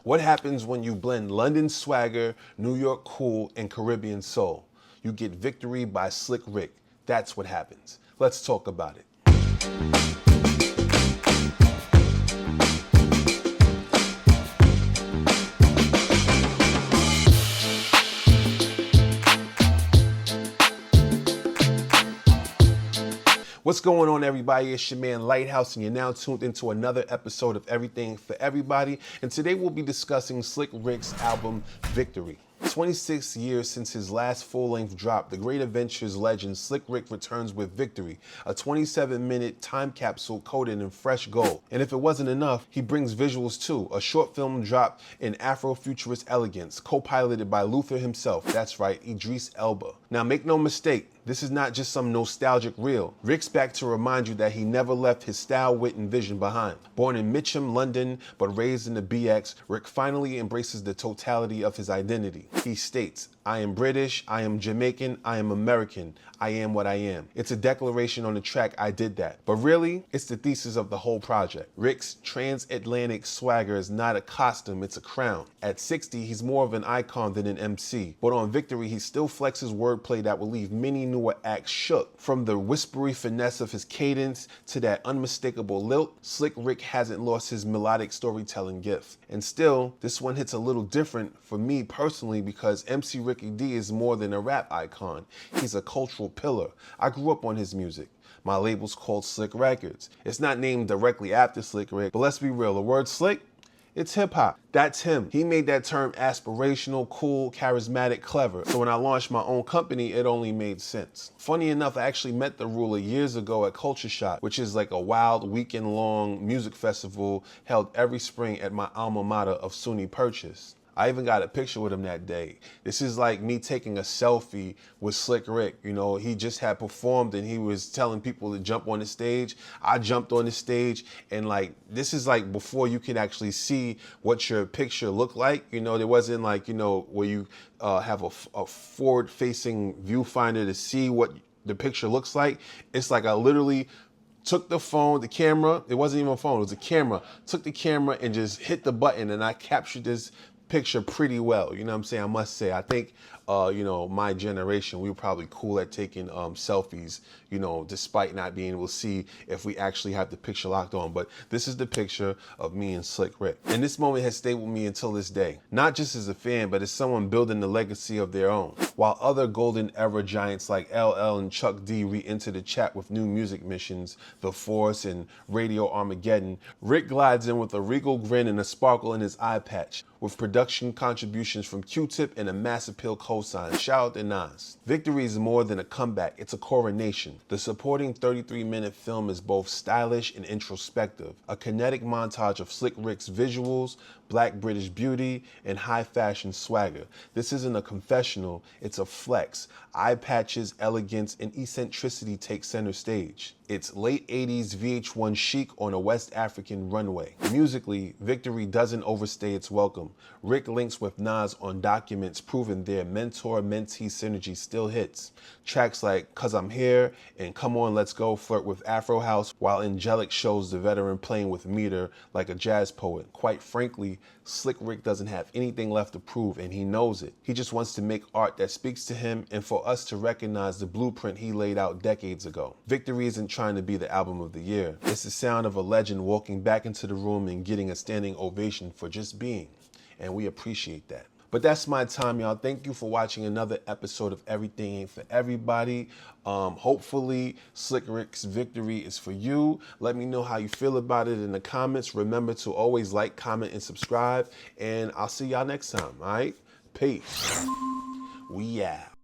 What happens when you blend London swagger, New York cool, and Caribbean soul? You get Victory by Slick Rick. That's what happens. Let's talk about it. What's going on, everybody? It's your man Lighthouse, and you're now tuned into another episode of Everything for Everybody. And today we'll be discussing Slick Rick's album, Victory. 26 years since his last full-length drop, the Great Adventures legend Slick Rick returns with Victory, a 27-minute time capsule coated in fresh gold. And if it wasn't enough, he brings visuals too, a short film dropped in Afrofuturist elegance, co-piloted by Luther himself. That's right, Idris Elba. Now make no mistake, this is not just some nostalgic reel. Rick's back to remind you that he never left his style, wit, and vision behind. Born in Mitcham, London, but raised in the BX, Rick finally embraces the totality of his identity. He states, "I am British, I am Jamaican, I am American, I am what I am." It's a declaration on the track, "I Did That." But really, it's the thesis of the whole project. Rick's transatlantic swagger is not a costume, it's a crown. At 60, he's more of an icon than an MC. But on Victory, he still flexes wordplay that will leave many newer acts shook. From the whispery finesse of his cadence to that unmistakable lilt, Slick Rick hasn't lost his melodic storytelling gift. And still, this one hits a little different for me personally because MC Ricky D is more than a rap icon. He's a cultural pillar. I grew up on his music. My label's called Slick Records. It's not named directly after Slick Rick, but let's be real, the word slick, it's hip hop. That's him. He made that term aspirational, cool, charismatic, clever. So when I launched my own company, it only made sense. Funny enough, I actually met the ruler years ago at Culture Shock, which is like a wild weekend-long music festival held every spring at my alma mater of SUNY Purchase. I even got a picture with him that day. This is like me taking a selfie with Slick Rick. You know, he just had performed and he was telling people to jump on the stage. I jumped on the stage, and like, this is like before you could actually see what your picture looked like. You know, there wasn't like, you know, where you have a forward-facing viewfinder to see what the picture looks like. It's like I literally took the phone, the camera, it wasn't even a phone, it was a camera, took the camera and just hit the button, and I captured this picture pretty well. You know what I'm saying? I must say, I think, you know, my generation, we were probably cool at taking selfies, you know, despite not being able to see if we actually have the picture locked on. But this is the picture of me and Slick Rick. And this moment has stayed with me until this day. Not just as a fan, but as someone building the legacy of their own. While other golden era giants like LL and Chuck D re-enter the chat with new music missions, The Force and Radio Armageddon, Rick glides in with a regal grin and a sparkle in his eye patch, with production contributions from Q-Tip and a Mass Appeal cosign. Shout out to Nas. Victory is more than a comeback, it's a coronation. The supporting 33-minute film is both stylish and introspective, a kinetic montage of Slick Rick's visuals, black British beauty, and high fashion swagger. This isn't a confessional, it's a flex. Eye patches, elegance, and eccentricity take center stage. It's late 80s VH1 chic on a West African runway. Musically, Victory doesn't overstay its welcome. Rick links with Nas on documents proving their mentor-mentee synergy still hits. Tracks like "Cause I'm Here" and "Come On Let's Go" flirt with Afro House, while Angelic shows the veteran playing with meter like a jazz poet. Quite frankly, Slick Rick doesn't have anything left to prove, and he knows it. He just wants to make art that speaks to him and for us to recognize the blueprint he laid out decades ago. Victory isn't trying to be the album of the year. It's the sound of a legend walking back into the room and getting a standing ovation for just being. And we appreciate that. But that's my time, y'all. Thank you for watching another episode of Everything Ain't For Everybody. Hopefully, Slick Rick's Victory is for you. Let me know how you feel about it in the comments. Remember to always like, comment, and subscribe. And I'll see y'all next time, all right? Peace. We out.